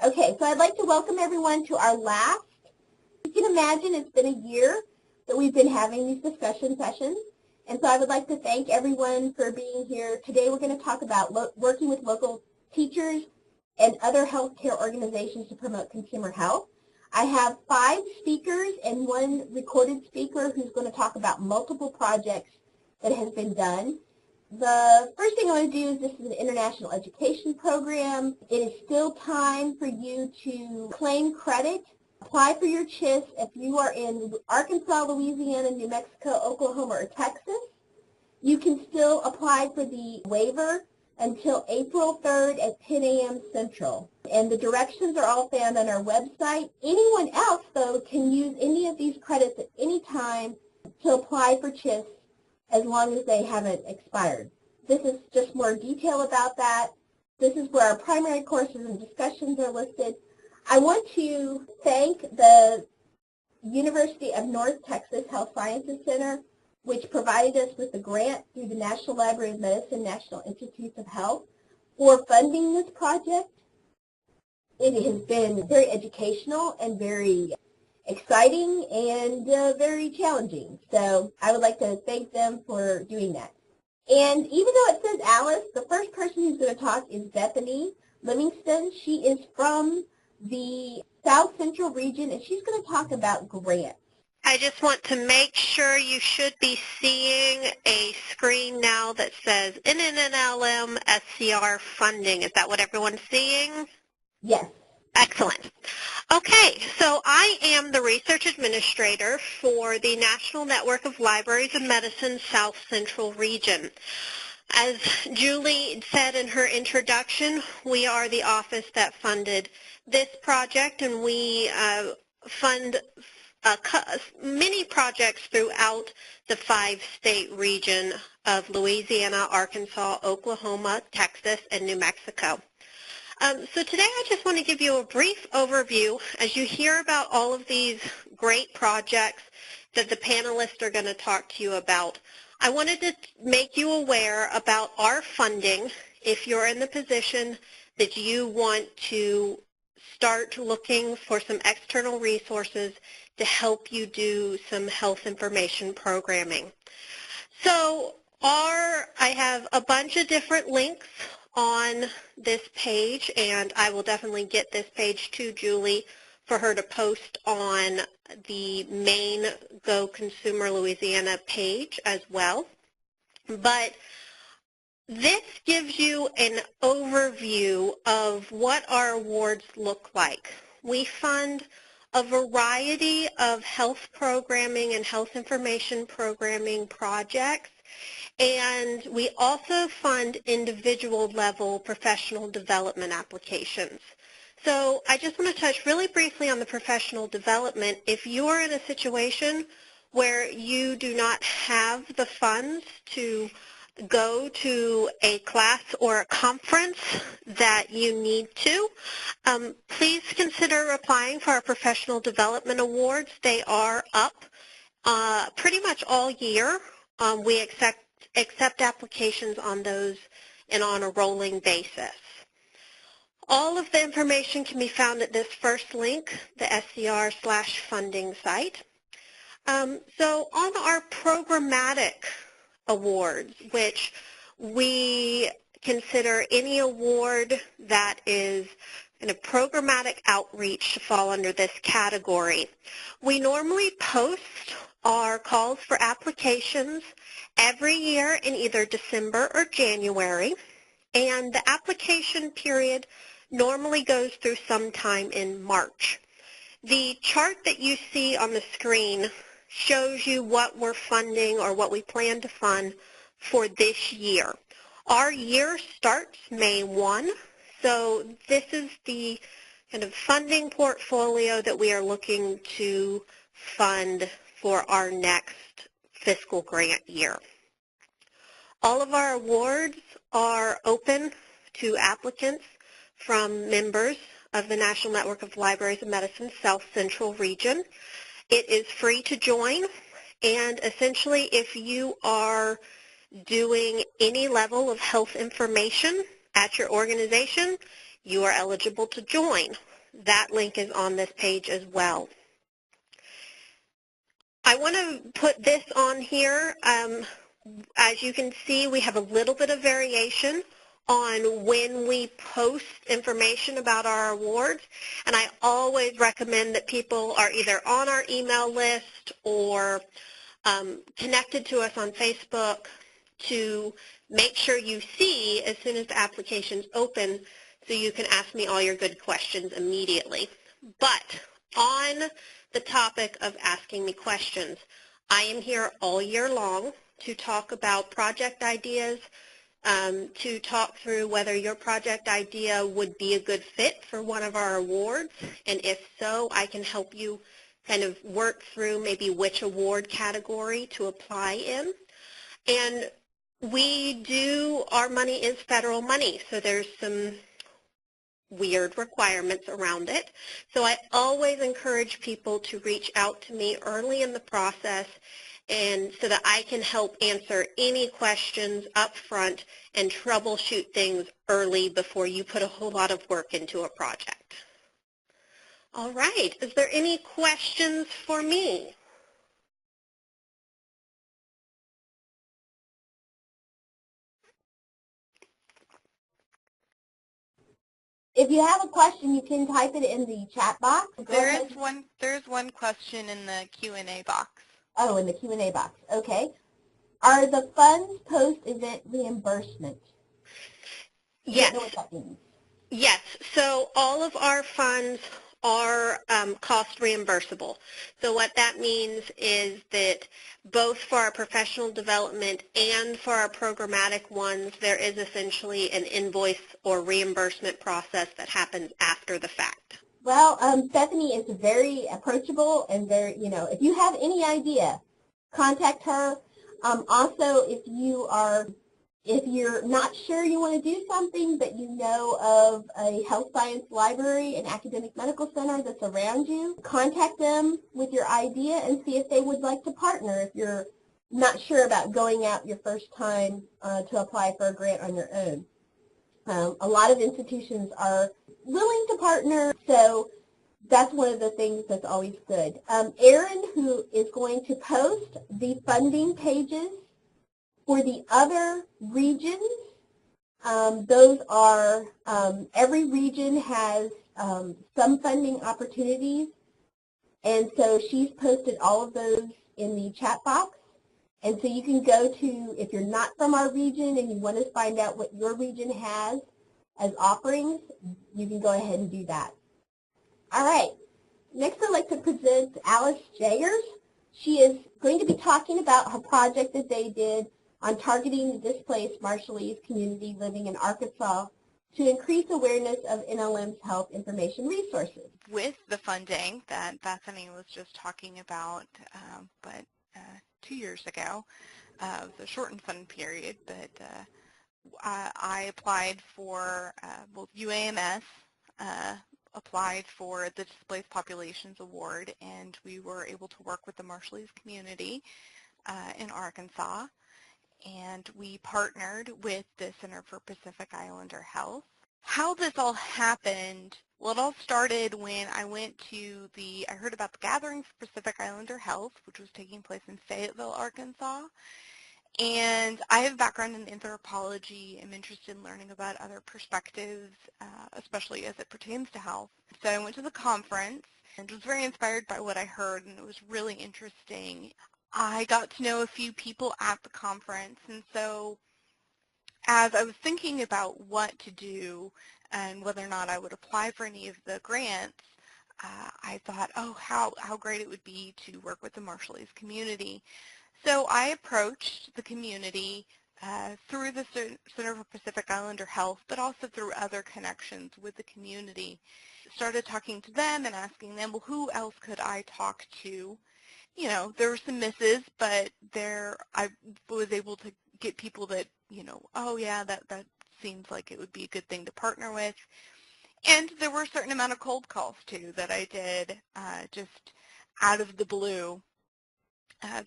Okay, so I'd like to welcome everyone to our last. You can imagine it's been a year that we've been having these discussion sessions, and so I would like to thank everyone for being here. Today we're going to talk about working with local teachers and other healthcare organizations to promote consumer health. I have 5 speakers and 1 recorded speaker who's going to talk about multiple projects that has been done. The first thing I want to do is this is an international education program. It is still time for you to claim credit. Apply for your CHIS if you are in Arkansas, Louisiana, New Mexico, Oklahoma, or Texas. You can still apply for the waiver until April 3rd at 10 a.m. Central. And the directions are all found on our website. Anyone else, though, can use any of these credits at any time to apply for CHIS as long as they haven't expired. This is just more detail about that. This is where our primary courses and discussions are listed. I want to thank the University of North Texas Health Sciences Center, which provided us with a grant through the National Library of Medicine, National Institutes of Health, for funding this project. It has been very educational and very exciting and very challenging. So I would like to thank them for doing that. And even though it says Alice, the first person who's going to talk is Bethany Livingston. She is from the South Central region, and she's going to talk about grants. I just want to make sure you should be seeing a screen now that says NNLM SCR funding. Is that what everyone's seeing? Yes. Excellent. Okay, so I am the research administrator for the National Network of Libraries of Medicine South Central Region. As Julie said in her introduction, we are the office that funded this project, and we fund many projects throughout the 5-state region of Louisiana, Arkansas, Oklahoma, Texas, and New Mexico. So today I just want to give you a brief overview as you hear about all of these great projects that the panelists are going to talk to you about. I wanted to make you aware about our funding if you're in the position that you want to start looking for some external resources to help you do some health information programming. So I have a bunch of different links on this page, and I will definitely get this page to Julie for her to post on the main Go Consumer Louisiana page as well. But this gives you an overview of what our awards look like. We fund a variety of health programming and health information programming projects, and we also fund individual level professional development applications. So I just want to touch really briefly on the professional development. If you're in a situation where you do not have the funds to go to a class or a conference that you need to, please consider applying for our professional development awards. They are up pretty much all year. We accept applications on those and on a rolling basis. All of the information can be found at this first link, the SCR/funding site. So on our programmatic awards, which we consider any award that is in a programmatic outreach to fall under this category, we normally post our calls for applications every year in either December or January, and the application period normally goes through sometime in March. The chart that you see on the screen shows you what we're funding or what we plan to fund for this year. Our year starts May 1, so this is the kind of funding portfolio that we are looking to fund for our next fiscal grant year. All of our awards are open to applicants from members of the National Network of Libraries of Medicine South Central Region. It is free to join, and essentially if you are doing any level of health information at your organization, you are eligible to join. that link is on this page as well. I want to put this on here. As you can see, we have a little bit of variation on when we post information about our awards, and I always recommend that people are either on our email list or connected to us on Facebook to make sure you see as soon as the application's open so you can ask me all your good questions immediately. But on the topic of asking me questions, I am here all year long to talk about project ideas, to talk through whether your project idea would be a good fit for one of our awards, and if so, I can help you kind of work through maybe which award category to apply in. And our money is federal money, so there's some weird requirements around it. So I always encourage people to reach out to me early in the process and so that I can help answer any questions up front and troubleshoot things early before you put a whole lot of work into a project. All right, is there any questions for me? If you have a question, you can type it in the chat box. There's one question in the Q&A box. Oh, in the Q&A box. Okay. Are the funds post-event reimbursement? Yes. I don't know what that means. Yes. So all of our funds are cost reimbursable. So what that means is that both for our professional development and for our programmatic ones, there is essentially an invoice or reimbursement process that happens after the fact. Well, Bethany is very approachable and very, if you have any idea, contact her. Also, if you're not sure you want to do something, but you know of a health science library and academic medical center that's around you, contact them with your idea and see if they would like to partner if you're not sure about going out your first time to apply for a grant on your own. A lot of institutions are willing to partner, so that's one of the things that's always good. Erin, who is going to post the funding pages for the other regions, those are, every region has some funding opportunities, and so she's posted all of those in the chat box. And so you can go to, if you're not from our region and you want to find out what your region has as offerings, you can go ahead and do that. All right. Next, I'd like to present Alice Jaggers. She is going to be talking about her project that they did on targeting the displaced Marshallese community living in Arkansas to increase awareness of NLM's health information resources. With the funding that Bethany was just talking about, but 2 years ago, the shortened fund period, but I applied for, UAMS applied for the Displaced Populations Award, and we were able to work with the Marshallese community in Arkansas, and we partnered with the Center for Pacific Islander Health. How this all happened, well, it all started when I went to I heard about the Gathering for Pacific Islander Health, which was taking place in Fayetteville, Arkansas. And I have a background in anthropology. I'm interested in learning about other perspectives, especially as it pertains to health. So I went to the conference and was very inspired by what I heard, and it was really interesting. I got to know a few people at the conference, and so as I was thinking about what to do and whether or not I would apply for any of the grants, I thought, oh, how great it would be to work with the Marshallese community. So I approached the community through the Center for Pacific Islander Health, but also through other connections with the community. Started talking to them and asking them, well, who else could I talk to? You know, there were some misses, but I was able to get people that, oh yeah, that seems like it would be a good thing to partner with. And there were a certain amount of cold calls too that I did just out of the blue,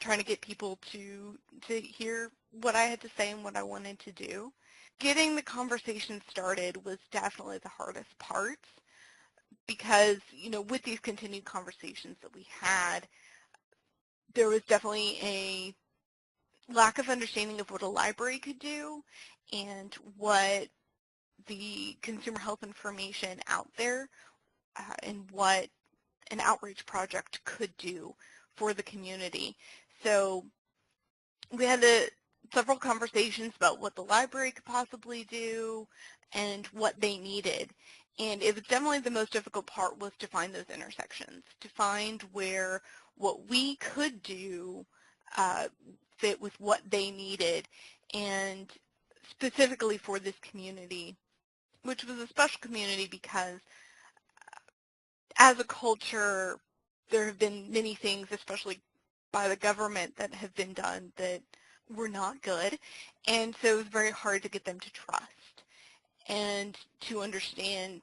trying to get people to hear what I had to say and what I wanted to do. Getting the conversation started was definitely the hardest part, because, with these continued conversations that we had, there was definitely a lack of understanding of what a library could do and what the consumer health information out there and what an outreach project could do for the community. So we had several conversations about what the library could possibly do and what they needed. And it was definitely the most difficult part was to find those intersections, to find where what we could do fit with what they needed, and specifically for this community, which was a special community because as a culture, there have been many things, especially by the government, that have been done that were not good, and so it was very hard to get them to trust and to understand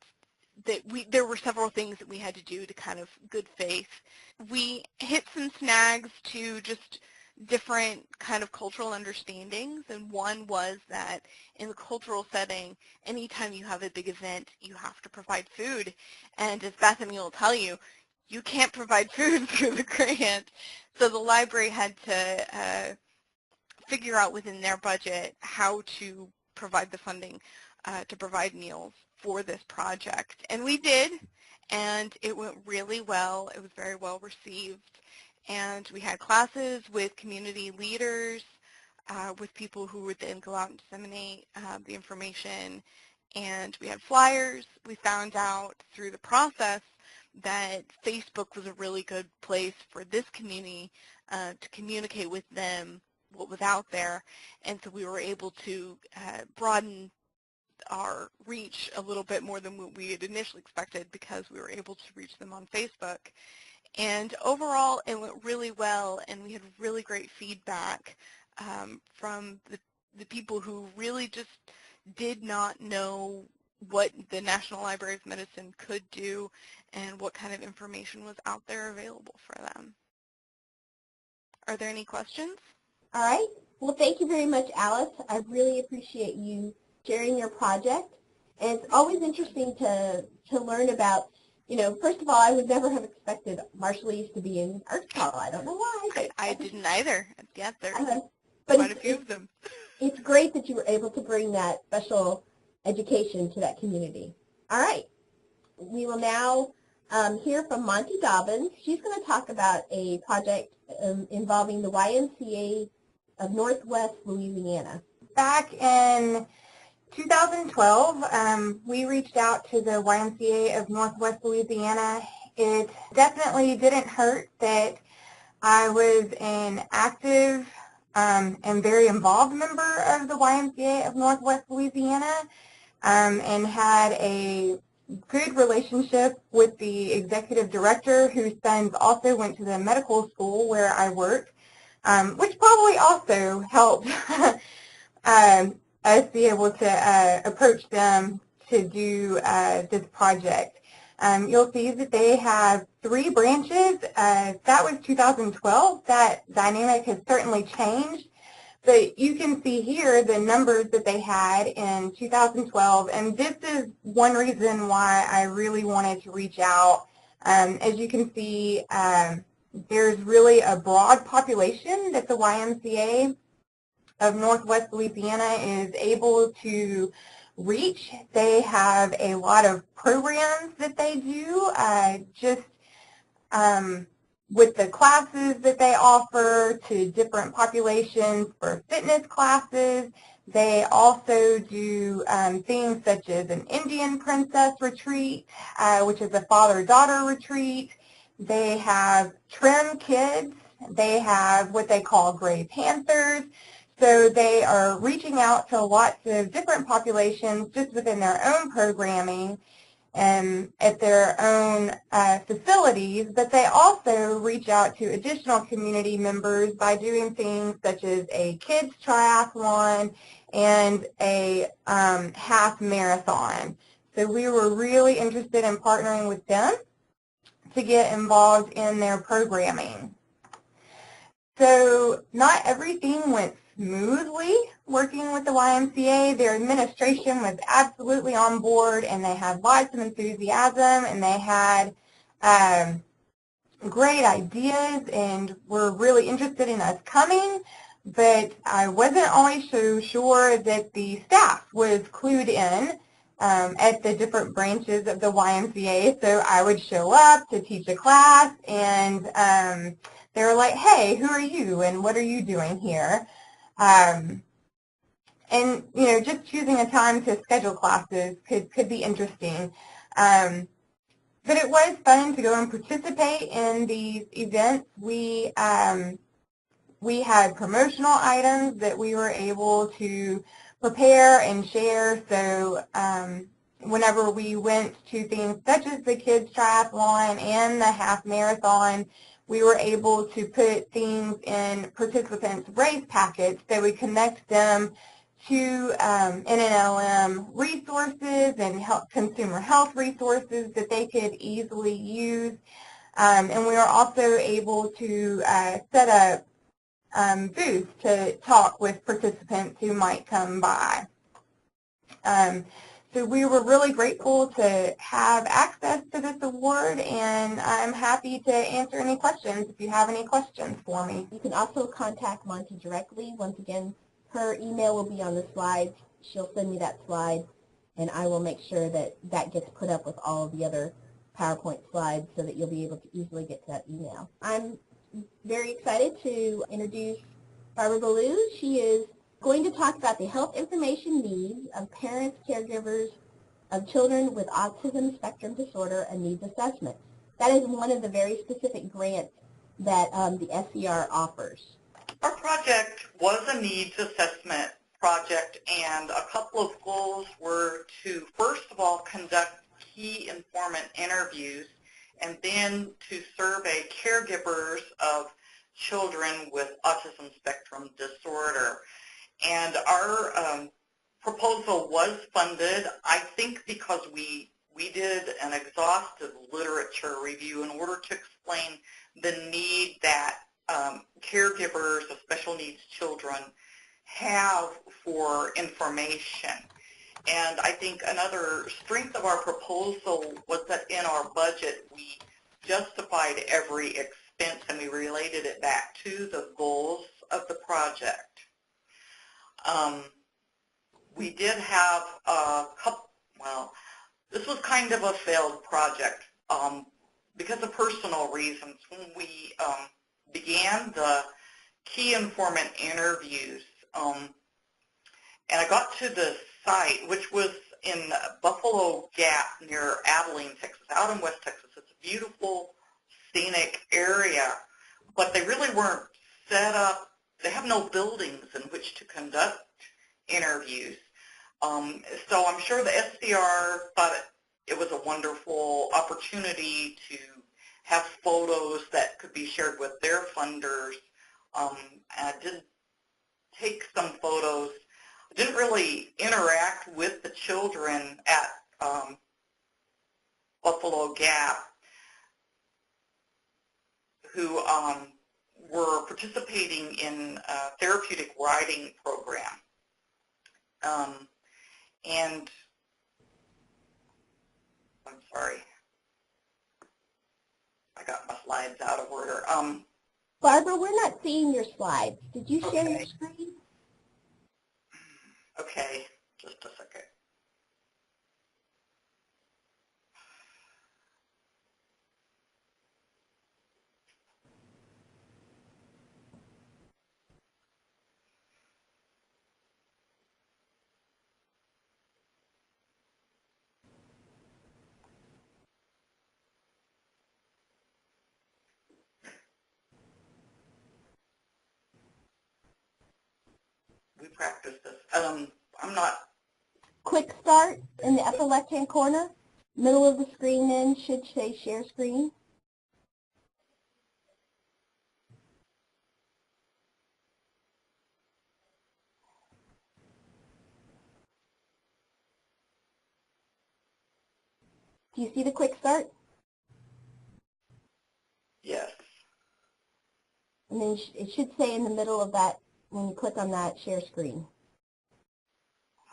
that there were several things that we had to do to kind of good faith. We hit some snags to just different kind of cultural understandings, and one was that in the cultural setting, anytime you have a big event, you have to provide food, and as Bethany will tell you, you can't provide food through the grant, so the library had to figure out within their budget how to provide the funding to provide meals for this project. And we did, and it went really well. It was very well received. And we had classes with community leaders, with people who would then go out and disseminate the information. And we had flyers. We found out through the process that Facebook was a really good place for this community to communicate with them what was out there. And so we were able to broaden our reach a little bit more than what we had initially expected because we were able to reach them on Facebook. And overall, it went really well, and we had really great feedback from the people who really just did not know what the National Library of Medicine could do and what kind of information was out there available for them. Are there any questions? All right. Well, thank you very much, Alice. I really appreciate you sharing your project. And it's always interesting to learn about, first of all, I would never have expected marshallese to be in Arts Hall. I don't know why. I didn't either. Yeah, there's but quite a few of them. It's great that you were able to bring that special education to that community. All right. We will now hear from Montie Dobbins. She's going to talk about a project involving the YMCA of Northwest Louisiana. Back in 2012, we reached out to the YMCA of Northwest Louisiana. It definitely didn't hurt that I was an active and very involved member of the YMCA of Northwest Louisiana and had a good relationship with the executive director, whose sons also went to the medical school where I work, which probably also helped us be able to approach them to do this project. You'll see that they have 3 branches. That was 2012. That dynamic has certainly changed. But you can see here the numbers that they had in 2012, and this is one reason why I really wanted to reach out. As you can see, there's really a broad population that the YMCA of Northwest Louisiana is able to reach. They have a lot of programs that they do, with the classes that they offer to different populations for fitness classes. They also do things such as an Indian Princess Retreat, which is a father-daughter retreat. They have trim kids. They have what they call Gray Panthers. So they are reaching out to lots of different populations just within their own programming and at their own facilities, but they also reach out to additional community members by doing things such as a kids triathlon and a half marathon. So we were really interested in partnering with them to get involved in their programming. So not everything went smoothly working with the YMCA. Their administration was absolutely on board, and they had lots of enthusiasm, and they had great ideas and were really interested in us coming, but I wasn't always so sure that the staff was clued in at the different branches of the YMCA. So I would show up to teach a class, and they were like, hey, who are you and what are you doing here? And, you know, just choosing a time to schedule classes could be interesting. But it was fun to go and participate in these events. We had promotional items that we were able to prepare and share. So whenever we went to things such as the kids triathlon and the half marathon, we were able to put things in participants' race packets that would connect them to NNLM resources and consumer health resources that they could easily use. And we were also able to set up booths to talk with participants who might come by. So we were really grateful to have access to this award, and I'm happy to answer any questions if you have any questions for me. You can also contact Montie directly. Once again, her email will be on the slides. She'll send me that slide, and I will make sure that that gets put up with all of the other PowerPoint slides so that you'll be able to easily get to that email. I'm very excited to introduce Barbara Ballew. She is going to talk about the health information needs of parents, caregivers of children with autism spectrum disorder and needs assessment. That is one of the very specific grants that the SCR offers. Our project was a needs assessment project, and a couple of goals were to, first of all, conduct key informant interviews, and then to survey caregivers of children with autism spectrum disorder. And our proposal was funded, I think, because we did an exhaustive literature review in order to explain the need that caregivers of special needs children have for information. And I think another strength of our proposal was that in our budget we justified every expense and we related it back to the goals of the project. We did have a couple, well, this was kind of a failed project because of personal reasons. When we began the key informant interviews, and I got to the site, which was in Buffalo Gap near Abilene, Texas, out in West Texas. It's a beautiful, scenic area, but they really weren't set up. They have no buildings in which to conduct interviews. So I'm sure the SCR thought it was a wonderful opportunity to have photos that could be shared with their funders. And I did take some photos. I didn't really interact with the children at Buffalo Gap who were participating in a therapeutic writing program. And I'm sorry, I got my slides out of order. Barbara, we're not seeing your slides. Did you share your screen? Okay, just a second. We practiced this. I'm not. Quick start in the upper left-hand corner. Middle of the screen then should say share screen. Do you see the quick start? Yes. And then it should say in the middle of that when you click on that share screen.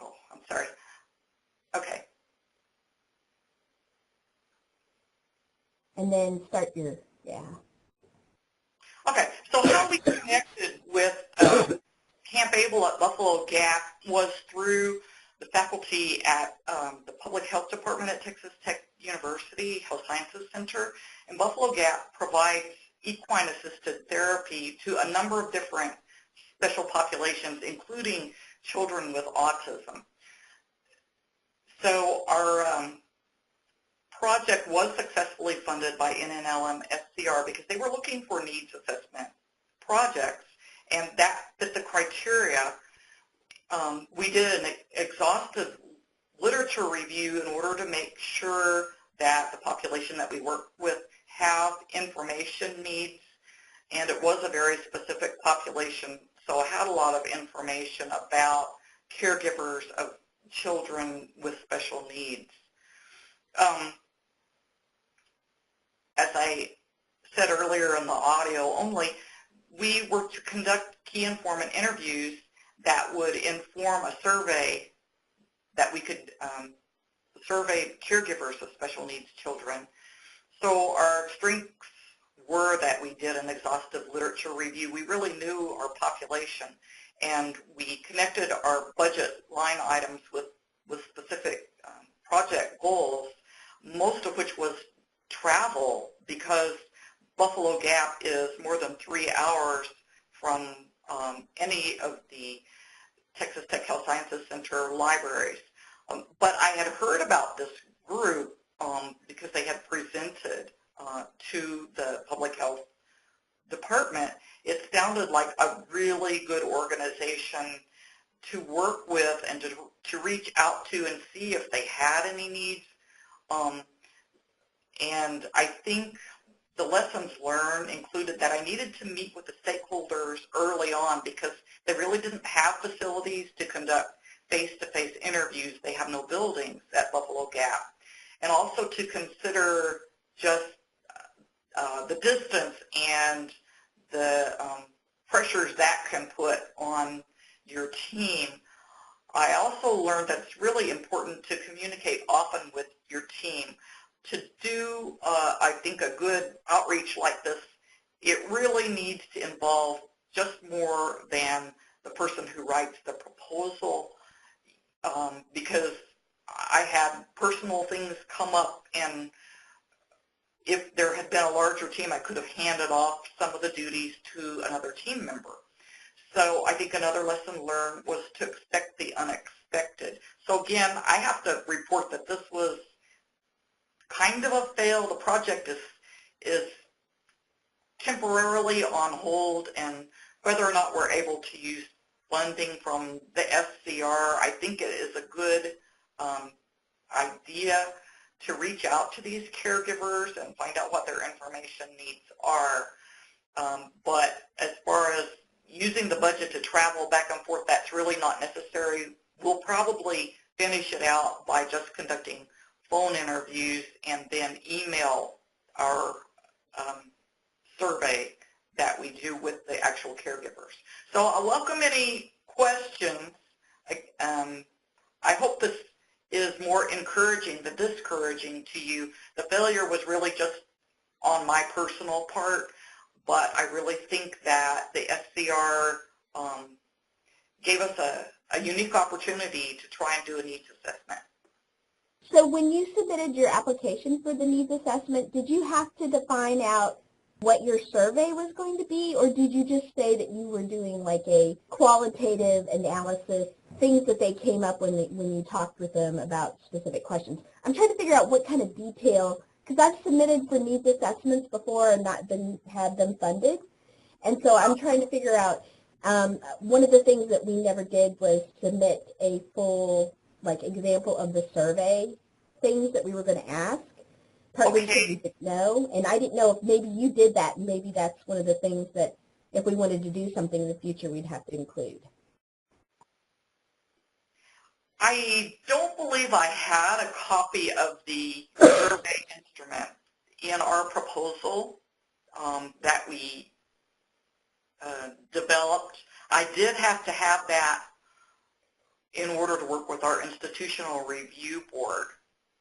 Oh, I'm sorry. Okay. And then start your, yeah. Okay, so how we connected with Camp Able at Buffalo Gap was through the faculty at the Public Health Department at Texas Tech University Health Sciences Center. And Buffalo Gap provides equine-assisted therapy to a number of different special populations, including children with autism. So our project was successfully funded by NNLM SCR because they were looking for needs assessment projects, and that fit the criteria. We did an exhaustive literature review in order to make sure that the population that we work with have information needs, and it was a very specific population, so I had a lot of information about caregivers of children with special needs. As I said earlier in the audio only, we were to conduct key informant interviews that would inform a survey that we could survey caregivers of special needs children. So our strengths were that we did an exhaustive literature review. We really knew our population, and we connected our budget line items with specific project goals, most of which was travel, because Buffalo Gap is more than 3 hours from any of the Texas Tech Health Sciences Center libraries. But I had heard about this group because they had presented to the Public Health Department. It sounded like a really good organization to work with and to reach out to and see if they had any needs. And I think the lessons learned included that I needed to meet with the stakeholders early on because they really didn't have facilities to conduct face-to-face interviews. They have no buildings at Buffalo Gap. And also to consider just the distance and the pressures that can put on your team. I also learned that it's really important to communicate often with your team. To do, I think, a good outreach like this, it really needs to involve just more than the person who writes the proposal, because I had personal things come up, and if there had been a larger team, I could have handed off some of the duties to another team member. So I think another lesson learned was to expect the unexpected. So again, I have to report that this was kind of a fail. The project is temporarily on hold, and whether or not we're able to use funding from the SCR, I think it is a good idea to reach out to these caregivers and find out what their information needs are. But as far as using the budget to travel back and forth, that's really not necessary. We'll probably finish it out by just conducting phone interviews and then email our survey that we do with the actual caregivers. So I welcome any questions. I hope this is more encouraging than discouraging to you. The failure was really just on my personal part, but I really think that the SCR gave us a unique opportunity to try and do a needs assessment. So when you submitted your application for the needs assessment, did you have to define out what your survey was going to be, or did you just say that you were doing like a qualitative analysis, things that they came up when you talked with them about specific questions? I'm trying to figure out what kind of detail, because I've submitted for needs assessments before and not had them funded, and so I'm trying to figure out, one of the things that we never did was submit a full example of the survey things that we were going to ask, partly because we didn't know, and I didn't know if maybe you did that, and maybe that's one of the things that if we wanted to do something in the future, we'd have to include. I don't believe I had a copy of the survey instrument in our proposal that we developed. I did have to have that in order to work with our institutional review board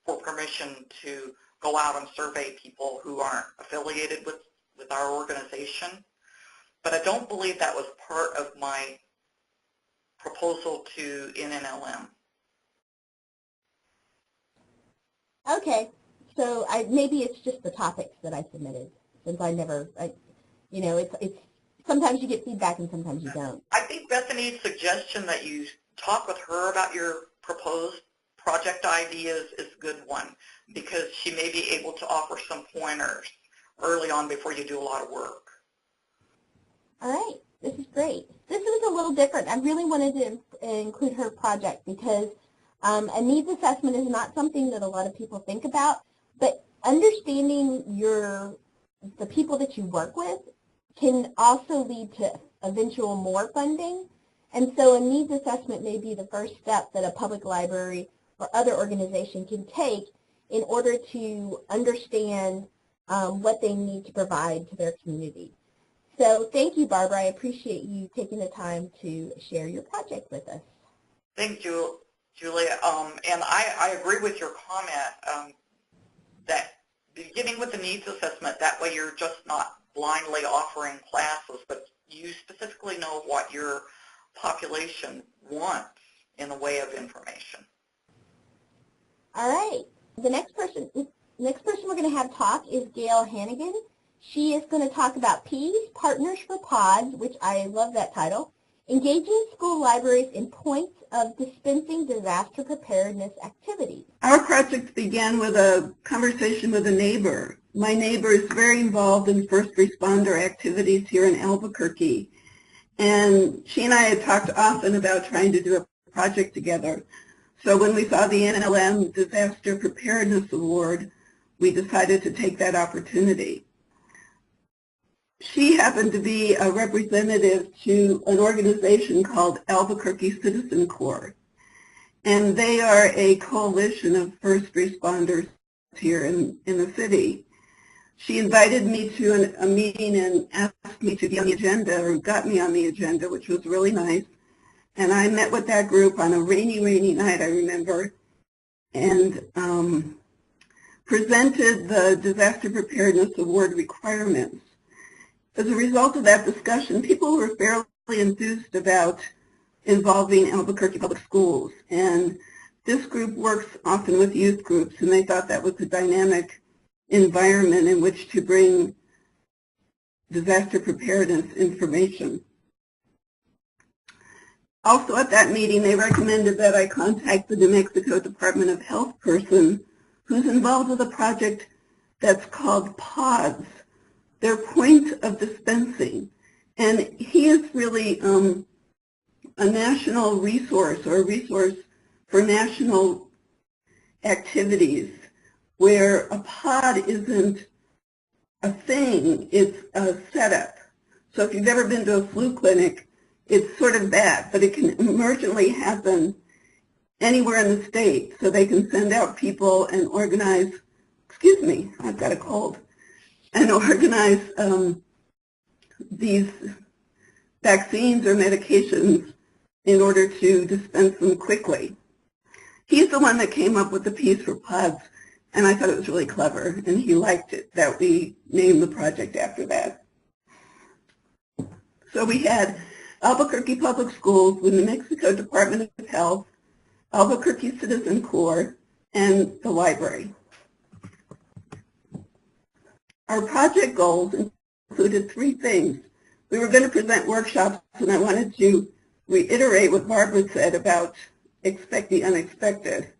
for permission to go out and survey people who aren't affiliated with our organization. But I don't believe that was part of my proposal to NNLM. Okay, so maybe it's just the topics that I submitted, since you know, it's sometimes you get feedback and sometimes you don't. I think Bethany's suggestion that you talk with her about your proposed project ideas is a good one, because she may be able to offer some pointers early on before you do a lot of work. All right, this is great. This is a little different. I really wanted to include her project because a needs assessment is not something that a lot of people think about, but understanding the people that you work with can also lead to eventual more funding. And so a needs assessment may be the first step that a public library or other organization can take in order to understand what they need to provide to their community. So thank you, Barbara. I appreciate you taking the time to share your project with us. Thank you, Julia. And I agree with your comment that beginning with the needs assessment, that way you're just not blindly offering classes, but you specifically know what your population wants in the way of information. All right. The next person we're going to have talk is Gail Hannigan. She is going to talk about P's, Partners for Pods, which I love that title, engaging school libraries in points of dispensing disaster preparedness activities. Our project began with a conversation with a neighbor. My neighbor is very involved in first responder activities here in Albuquerque, and she and I had talked often about trying to do a project together. So when we saw the NNLM Disaster Preparedness Award, we decided to take that opportunity. She happened to be a representative to an organization called Albuquerque Citizen Corps, and they are a coalition of first responders here in the city. She invited me to a meeting and asked me to be on the agenda, or got me on the agenda, which was really nice. And I met with that group on a rainy, rainy night, I remember, and presented the Disaster Preparedness Award requirements. As a result of that discussion, people were fairly enthused about involving Albuquerque Public Schools. And this group works often with youth groups, and they thought that was a dynamic environment in which to bring disaster preparedness information. Also at that meeting, they recommended that I contact the New Mexico Department of Health person who's involved with a project that's called PODS, their point of dispensing. And he is really a national resource, or a resource for national activities, where a pod isn't a thing, it's a setup. So if you've ever been to a flu clinic, it's sort of that, but it can emergently happen anywhere in the state. So they can send out people and organize, excuse me, I've got a cold, and organize these vaccines or medications in order to dispense them quickly. He's the one that came up with the piece for PODS, and I thought it was really clever, and he liked it that we named the project after that. So we had Albuquerque Public Schools with New Mexico Department of Health, Albuquerque Citizen Corps, and the library. Our project goals included 3 things. We were going to present workshops, and I wanted to reiterate what Barbara said about expect the unexpected.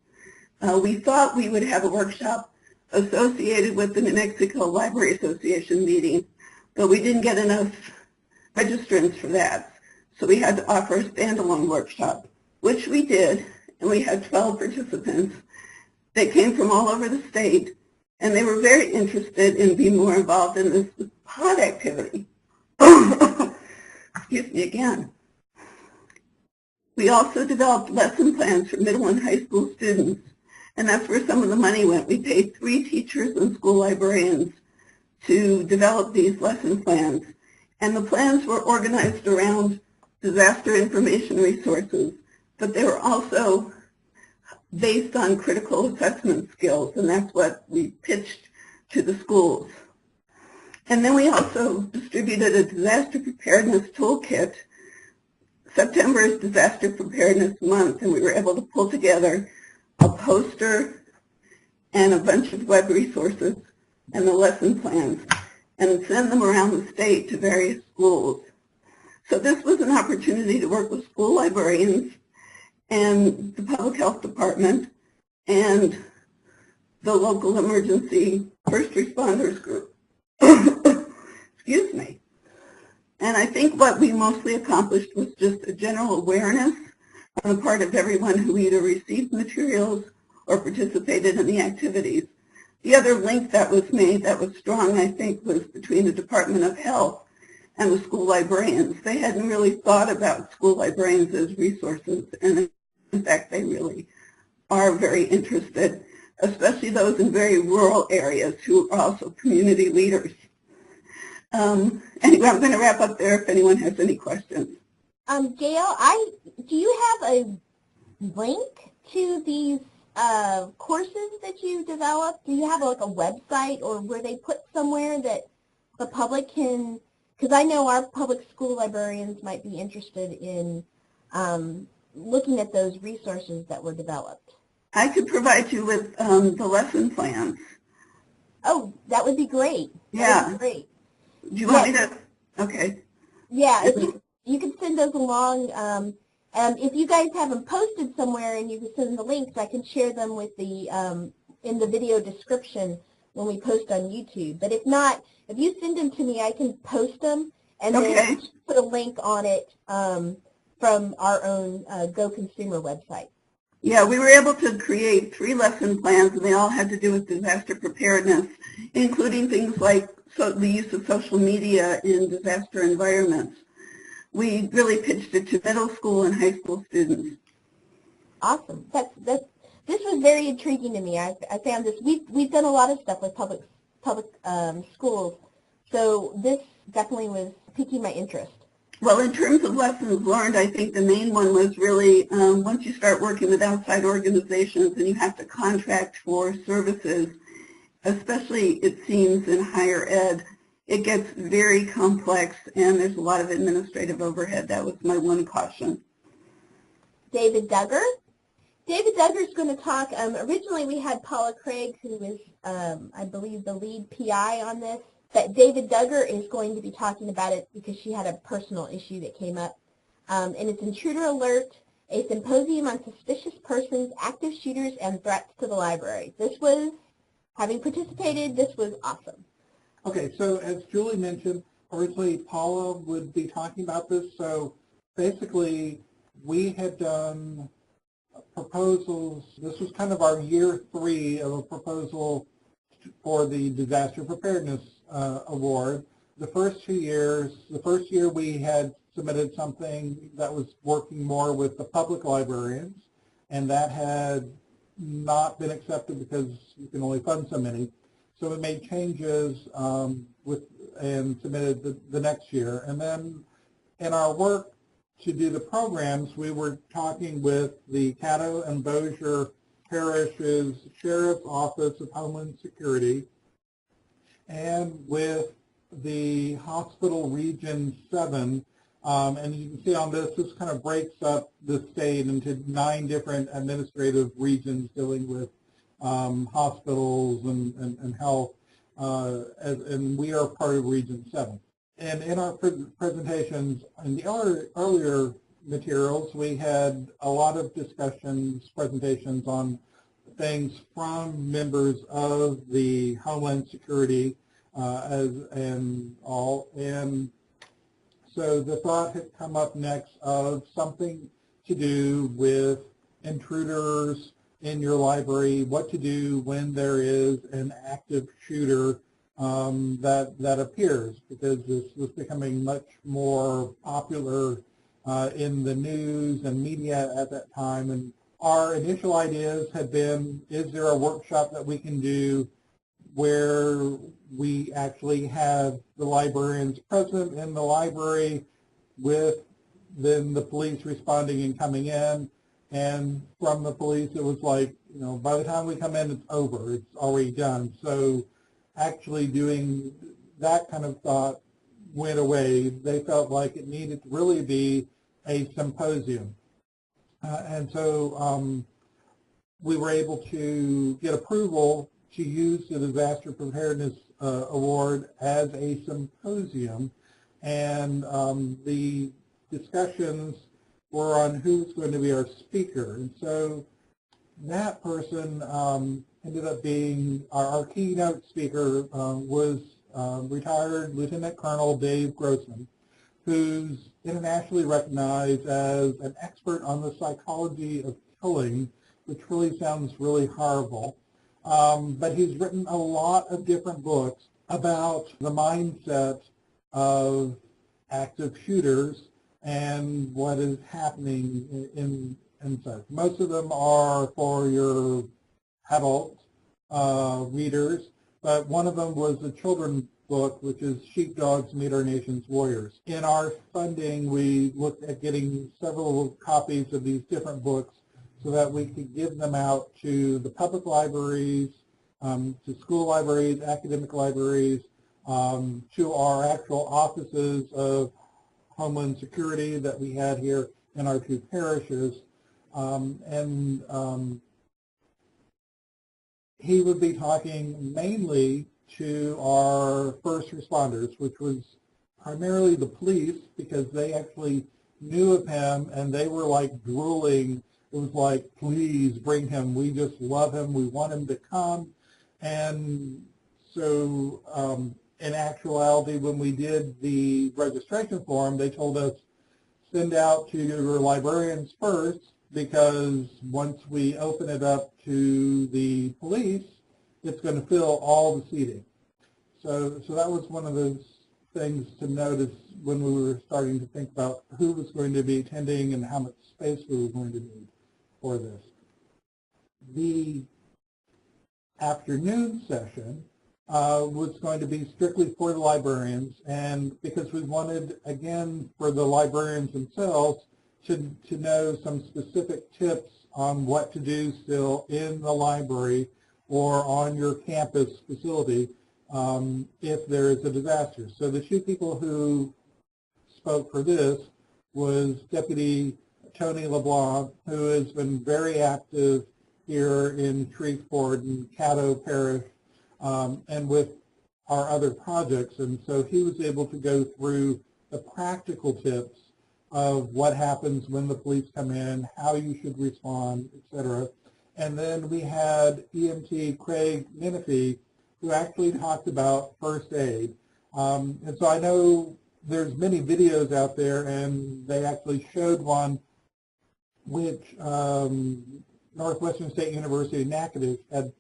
We thought we would have a workshop associated with the New Mexico Library Association meeting, but we didn't get enough registrants for that. So we had to offer a standalone workshop, which we did, and we had 12 participants. They came from all over the state, and they were very interested in being more involved in this pod activity. Excuse me again. We also developed lesson plans for middle and high school students, and that's where some of the money went. We paid 3 teachers and school librarians to develop these lesson plans, and the plans were organized around disaster information resources, but they were also based on critical assessment skills, and that's what we pitched to the schools. And then we also distributed a disaster preparedness toolkit. September is Disaster Preparedness Month, and we were able to pull together a poster and a bunch of web resources and the lesson plans and send them around the state to various schools. So this was an opportunity to work with school librarians and the public health department and the local emergency first responders group. Excuse me. And I think what we mostly accomplished was just a general awareness on the part of everyone who either received materials or participated in the activities. The other link that was made that was strong, I think, was between the Department of Health and the school librarians. They hadn't really thought about school librarians as resources, and in fact, they really are very interested, especially those in very rural areas who are also community leaders. Anyway, I'm going to wrap up there if anyone has any questions. Gail, do you have a link to these courses that you developed? Do you have like a website, or were they put somewhere that the public can, because I know our public school librarians might be interested in looking at those resources that were developed? I could provide you with the lesson plans. Oh, that would be great. Yeah. That would be great. Do you want me to? Okay. Yeah, if you could send those along. If you guys have them posted somewhere and you can send the links, I can share them with the in the video description when we post on YouTube. But if not, if you send them to me, I can post them and then put a link on it from our own GeauxConsumer website. Yeah, we were able to create 3 lesson plans, and they all had to do with disaster preparedness, including things like the use of social media in disaster environments. We really pitched it to middle school and high school students. Awesome. This was very intriguing to me. I found this. We've done a lot of stuff with public schools, so this definitely was piquing my interest. Well, in terms of lessons learned, I think the main one was really once you start working with outside organizations and you have to contract for services, especially it seems in higher ed, it gets very complex and there's a lot of administrative overhead. That was my one caution. David Duggar? David Duggar is going to talk. Originally we had Paula Craig, who is, I believe, the lead PI on this. But David Duggar is going to be talking about it because she had a personal issue that came up. And it's Intruder Alert, a symposium on suspicious persons, active shooters, and threats to the library. This was, having participated, this was awesome. Okay, so as Julie mentioned, originally Paula would be talking about this. So basically, we had done proposals. This was kind of our year 3 of a proposal for the Disaster Preparedness Award. The first 2 years, the first year we had submitted something that was working more with the public librarians, and that had not been accepted because you can only fund so many. So we made changes and submitted the next year. And then in our work to do the programs, we were talking with the Caddo and Bossier Parishes Sheriff's Office of Homeland Security and with the Hospital Region 7. And you can see on this kind of breaks up the state into 9 different administrative regions dealing with hospitals and health, and we are part of Region 7. And in our presentations, in the earlier materials, we had a lot of discussions, presentations on things from members of the Homeland Security and all. And so the thought had come up next of something to do with intruders in your library, what to do when there is an active shooter that appears, because this was becoming much more popular in the news and media at that time. And our initial ideas had been, is there a workshop that we can do where we actually have the librarians present in the library with then the police responding and coming in, and from the police it was like, you know, by the time we come in it's over, it's already done. So actually doing that kind of thought went away. They felt like it needed to really be a symposium. And so we were able to get approval to use the Disaster Preparedness Award as a symposium, and the discussions were on who's going to be our speaker. And so that person ended up being, our keynote speaker was retired Lieutenant Colonel Dave Grossman, who's internationally recognized as an expert on the psychology of killing, which really sounds really horrible. But he's written a lot of different books about the mindset of active shooters and what is happening in such. Most of them are for your adult readers, but one of them was a children's book, which is Sheepdogs Meet Our Nation's Warriors. In our funding, we looked at getting several copies of these different books so that we could give them out to the public libraries, to school libraries, academic libraries, to our actual offices of Homeland Security that we had here in our two parishes. He would be talking mainly to our first responders, which was primarily the police, because they actually knew of him and they were like drooling. It was like, please bring him. We just love him. We want him to come. And so in actuality, when we did the registration form, they told us, send out to your librarians first, because once we open it up to the police, it's going to fill all the seating. So that was one of those things to notice when we were starting to think about who was going to be attending and how much space we were going to need for this. The afternoon session was going to be strictly for the librarians, and because we wanted, again, for the librarians themselves to know some specific tips on what to do still in the library or on your campus facility if there is a disaster. So the two people who spoke for this was Deputy Tony LeBlanc, who has been very active here in Shreveport and Caddo Parish and with our other projects. And so he was able to go through the practical tips of what happens when the police come in, how you should respond, etc. And then we had EMT Craig Menifee, who actually talked about first aid. And so I know there's many videos out there, and they actually showed one which Northwestern State University Natchitoches had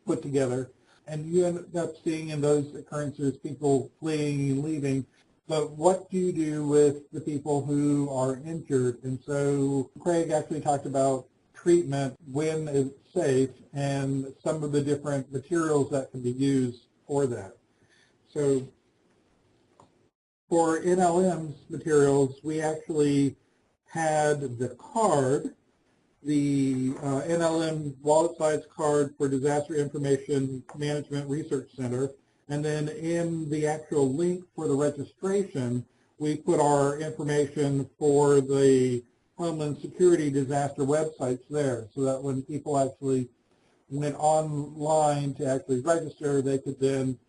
put together. And you end up seeing in those occurrences people fleeing and leaving. But what do you do with the people who are injured? And so Craig actually talked about treatment when it's safe and some of the different materials that can be used for that. So for NLM's materials, we actually had the card, the NLM wallet-size card for Disaster Information Management Research Center. And then in the actual link for the registration, we put our information for the Homeland Security disaster websites there, so that when people actually went online to actually register, they could then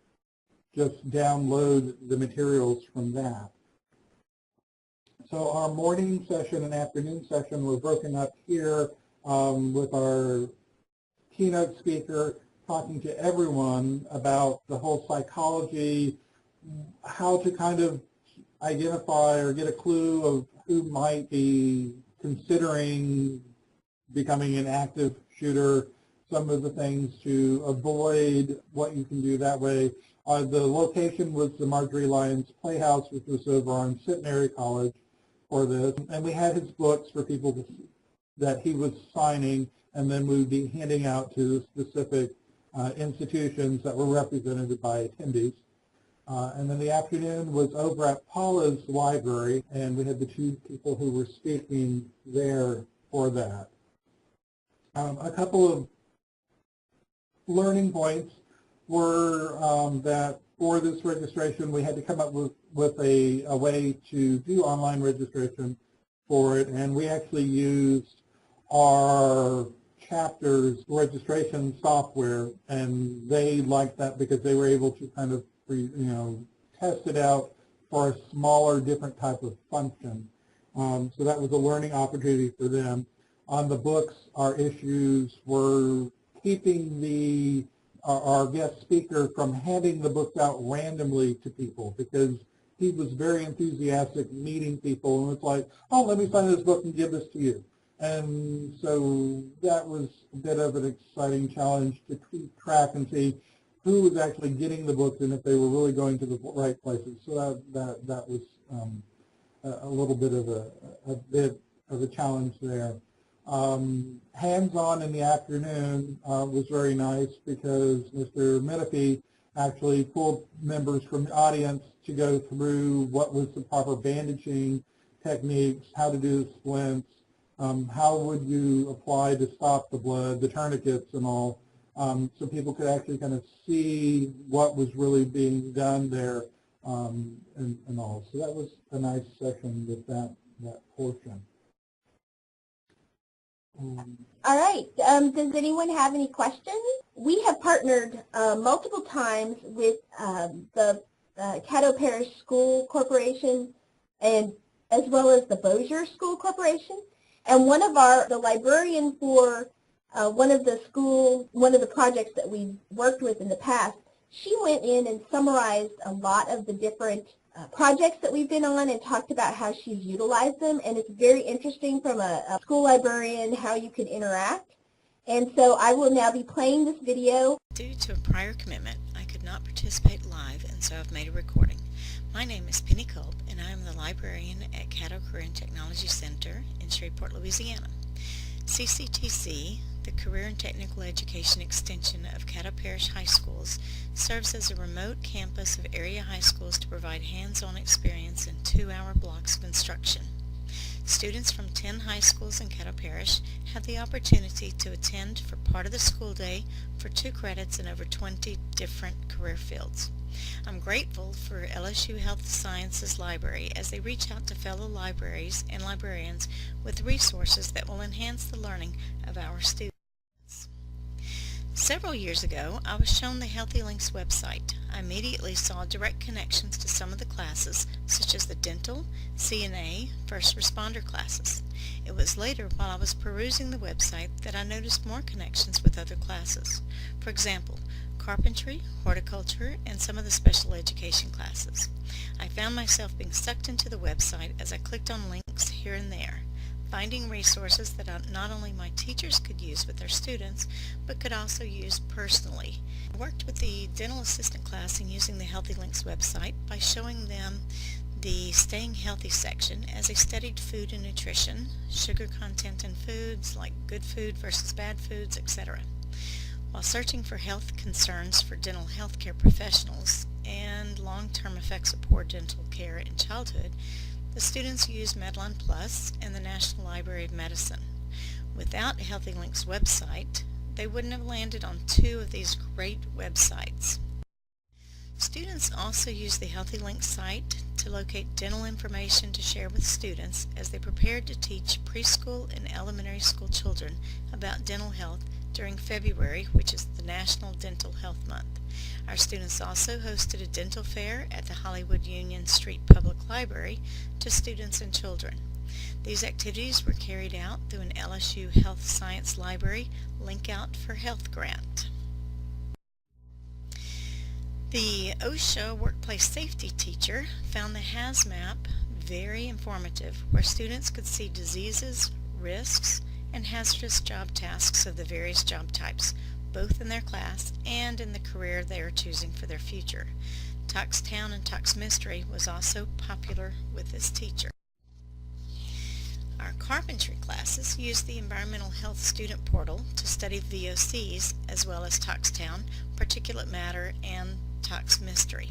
just download the materials from that. So our morning session and afternoon session were broken up here with our keynote speaker talking to everyone about the whole psychology, how to kind of identify or get a clue of who might be considering becoming an active shooter, some of the things to avoid, what you can do that way. The location was the Marjorie Lyons Playhouse, which was over on Centenary College for this. And we had his books for people that he was signing, and then we would be handing out to specific institutions that were represented by attendees. And then the afternoon was over at Paula's library, and we had the two people who were speaking there for that. A couple of learning points were that for this registration, we had to come up with a way to do online registration for it, and we actually used our chapter's registration software, and they liked that because they were able to kind of test it out for a smaller, different type of function. So that was a learning opportunity for them. On the books, our issues were keeping our guest speaker from handing the books out randomly to people, because he was very enthusiastic meeting people, and it's like, oh, let me sign this book and give this to you. And so that was a bit of an exciting challenge to keep track and see who was actually getting the books and if they were really going to the right places. So that was a little bit of a challenge there. Hands-on in the afternoon was very nice because Mr. Menifee actually pulled members from the audience to go through what was the proper bandaging techniques, how to do splints, how would you apply to stop the blood, the tourniquets and all. So people could actually kind of see what was really being done there and all. So that was a nice session with that portion. All right. Does anyone have any questions? We have partnered multiple times with the Caddo Parish School Corporation and as well as the Bossier School Corporation. And the librarian for one of the projects that we worked with in the past, she went in and summarized a lot of the different projects that we've been on and talked about how she's utilized them, and it's very interesting from a school librarian how you can interact. And so I will now be playing this video. Due to a prior commitment, I could not participate live, and so I've made a recording. My name is Penny Culp, and I am the librarian at Caddo Career and Technology Center in Shreveport, Louisiana. CCTC, the Career and Technical Education Extension of Caddo Parish High Schools, serves as a remote campus of area high schools to provide hands-on experience in 2-hour blocks of instruction. Students from 10 high schools in Caddo Parish have the opportunity to attend for part of the school day for 2 credits in over 20 different career fields. I'm grateful for LSU Health Sciences Library as they reach out to fellow libraries and librarians with resources that will enhance the learning of our students. Several years ago, I was shown the Healthy Links website. I immediately saw direct connections to some of the classes, such as the dental, CNA, first responder classes. It was later, while I was perusing the website, that I noticed more connections with other classes. For example, carpentry, horticulture, and some of the special education classes. I found myself being sucked into the website as I clicked on links here and there, finding resources that not only my teachers could use with their students, but could also use personally. I worked with the dental assistant class in using the Healthy Links website by showing them the Staying Healthy section as they studied food and nutrition, sugar content in foods like good food versus bad foods, etc. While searching for health concerns for dental health care professionals and long-term effects of poor dental care in childhood, the students used M.A.L.S and the National Library of Medicine. Without Healthy Links website, they wouldn't have landed on 2 of these great websites. Students also use the Healthy Links site to locate dental information to share with students as they prepared to teach preschool and elementary school children about dental health during February, which is the National Dental Health Month. Our students also hosted a dental fair at the Hollywood Union Street Public Library to students and children. These activities were carried out through an LSU Health Science Library Link Out for Health grant. The OSHA workplace safety teacher found the HAZMAP very informative, where students could see diseases, risks, and hazardous job tasks of the various job types, both in their class and in the career they are choosing for their future. Toxtown and Toxmystery was also popular with this teacher. Our carpentry classes use the Environmental Health Student Portal to study VOCs as well as Toxtown, particulate matter, and Toxmystery.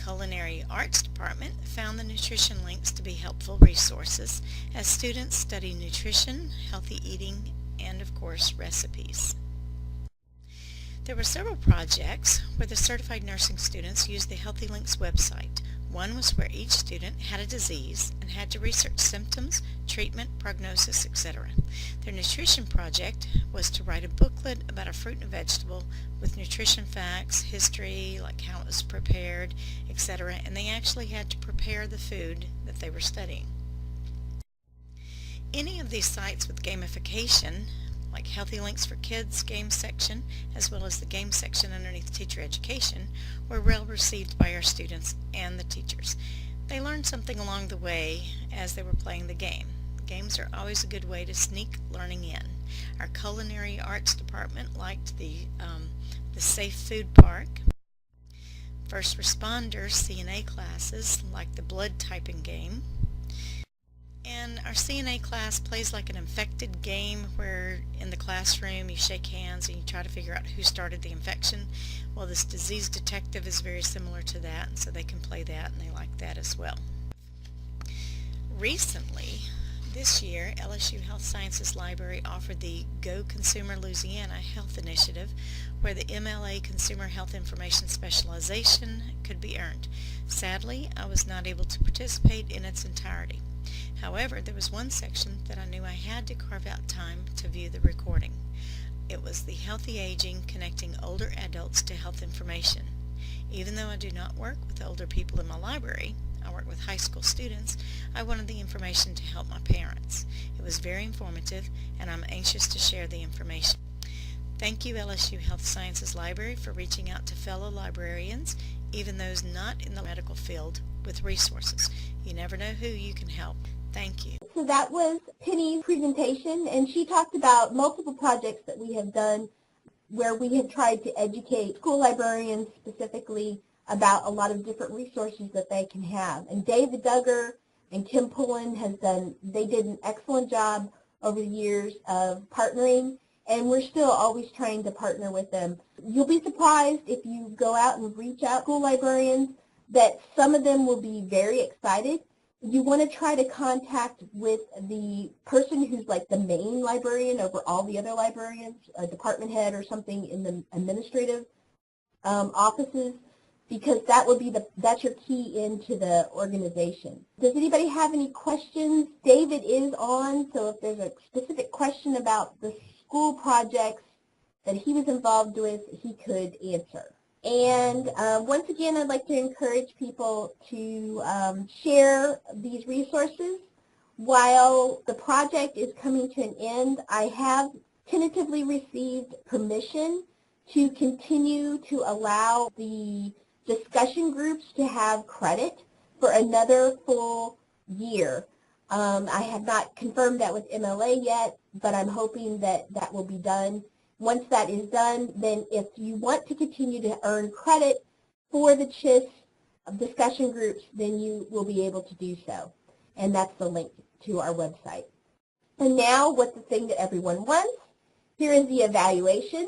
Culinary Arts Department found the nutrition links to be helpful resources as students study nutrition, healthy eating, and of course recipes. There were several projects where the certified nursing students used the Healthy Links website. One was where each student had a disease and had to research symptoms, treatment, prognosis, etc. Their nutrition project was to write a booklet about a fruit and vegetable with nutrition facts, history, like how it was prepared, etc. And they actually had to prepare the food that they were studying. Any of these sites with gamification, like Healthy Links for Kids game section, as well as the game section underneath teacher education, were well received by our students and the teachers. They learned something along the way as they were playing the game. Games are always a good way to sneak learning in. Our Culinary Arts Department liked the Safe Food Park. First Responders CNA classes like the blood typing game. And our CNA class plays like an infected game where in the classroom you shake hands and you try to figure out who started the infection. Well, this disease detective is very similar to that, and so they can play that and they like that as well. Recently, this year, LSU Health Sciences Library offered the Go Consumer Louisiana Health Initiative, where the MLA Consumer Health Information Specialization could be earned. Sadly, I was not able to participate in its entirety. However, there was one section that I knew I had to carve out time to view the recording. It was the Healthy Aging Connecting Older Adults to Health Information. Even though I do not work with older people in my library, I work with high school students, I wanted the information to help my parents. It was very informative, and I'm anxious to share the information. Thank you, LSU Health Sciences Library, for reaching out to fellow librarians, even those not in the medical field, with resources. You never know who you can help. Thank you. So that was Penny's presentation, and she talked about multiple projects that we have done where we have tried to educate school librarians specifically about a lot of different resources that they can have. And David Duggar and Kim Pullen they did an excellent job over the years of partnering, and we're still always trying to partner with them. You'll be surprised if you go out and reach out to school librarians that some of them will be very excited. You want to try to contact with the person who's like the main librarian over all the other librarians, a department head or something in the administrative offices, because that's your key into the organization. Does anybody have any questions? David is on, so if there's a specific question about the school projects that he was involved with, he could answer. And once again, I'd like to encourage people to share these resources. While the project is coming to an end, I have tentatively received permission to continue to allow the discussion groups to have credit for another full year. I have not confirmed that with MLA yet, but I'm hoping that that will be done. Once that is done, then if you want to continue to earn credit for the CHIS discussion groups, then you will be able to do so. And that's the link to our website. And now, what's the thing that everyone wants? Here is the evaluation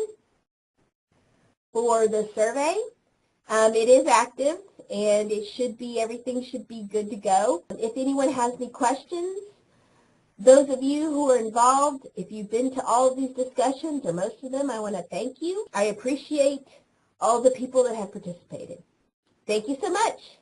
for the survey. It is active, and everything should be good to go. If anyone has any questions, those of you who are involved, if you've been to all of these discussions, or most of them, I want to thank you. I appreciate all the people that have participated. Thank you so much.